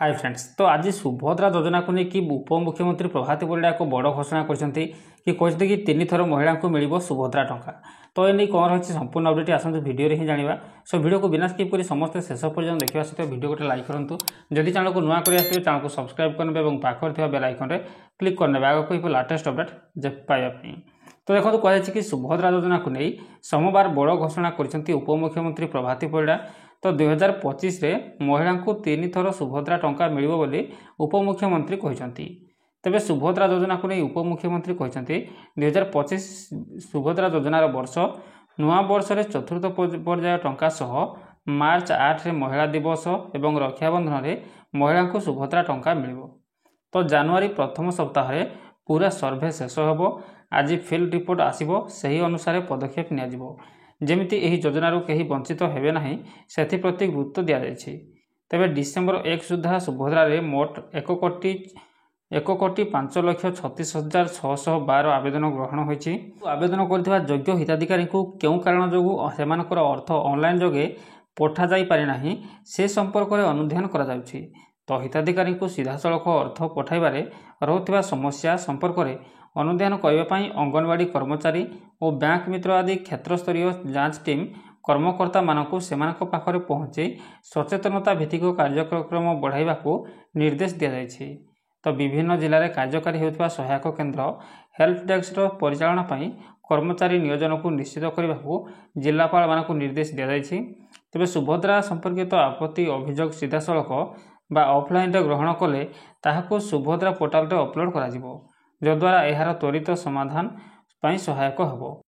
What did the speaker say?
Hi friends, तो आज सुभद्रा योजना को लेकिन उपमुख्यमंत्री प्रभाती परिड़ा एक बड़ घोषणा करते कि कहते कि 3 थर महिला को मिल सुभद्रा टंका। तो ये कौन रही संपूर्ण अपडेट आसतु भिडियो ही जाना। सो भिडियो को बिना स्किप कर समस्त शेष पर्यटन देखा सहित भिडियो गोटे लाइक करूँ। जदि चैनल को नुआ कर चैनल को सब्सक्राइब करेंगे और पाखर बेल आइकन रे क्लिक करने आगे को लाटेस्ट अपडेट पाइबा। तो देखो कहुई कि सुभद्रा योजना को नहीं सोमवार बड़ घोषणा करते उपमुख्यमंत्री प्रभाती परिड़ा। तो 2025 रे महिला को 3 थर सुभद्रा टंका मिलिबो बोली उपमुख्यमंत्री कहते। तेबे सुभद्रा योजना को नहीं उपमुख्यमंत्री कहते 2025 सुभद्रा योजनार वर्ष नुआ वर्ष रे चतुर्थ पर्याय टंका सह मार्च 8 रे महिला दिवस एवं रक्षाबंधन रे महिला को सुभद्रा टंका मिलिबो। तो जनवरी प्रथम सप्ताह रे पूरा सर्वे शेष होबो। आज फील्ड रिपोर्ट आसीबो, सही अनुसार पदक्षेप निया जिवो। जेमिति एही योजनारू कहीं वंचित हेबे नाही सेथि प्रति गुरुत्व दिया जायछि। तेबे डिसेंबर 1 सुधा सुभद्रा रे मोट 1,05,36,612 आवेदन ग्रहण होइछि। आवेदन करथिबा योग्य हिताधिकारी को केउ कारण जोगु सेमानकर अर्थ ऑनलाइन जोगे पठा जाई पारि नाही से संपर्क रे अनुध्यान करा जाउछि। तो हिताधिकारी को सीधा सड़क अर्थ पठाइबारे रहउथिबा समस्या संपर्क रे अनुध्यान करने पाई अंगनवाड़ी कर्मचारी और बैंक मित्र आदि क्षेत्र स्तरीय जांच टीम कर्मकर्ता मानकु सेमानक पाखरे पहुँचे सचेतनता भित्तिक कार्यक्रम बढ़ाइबा को निर्देश दिया जायछि। तो विभिन्न जिले में कार्यकारी होता सहायक केन्द्र हेल्प डेस्क परिचालना पाई कर्मचारी नियोजन को निश्चित करने को जिलापाल मानक निर्देश दिया जायछि। तेबे सुभद्रा संपर्कित आपत्ति अभियोग सीधा सड़क बा ऑफलाइन ग्रहण कले ताहाको सुभद्रा पोर्टाल रे अपलोड करा जिवो, जद्वारा एहार त्वरित समाधान पाई सहायक होबो।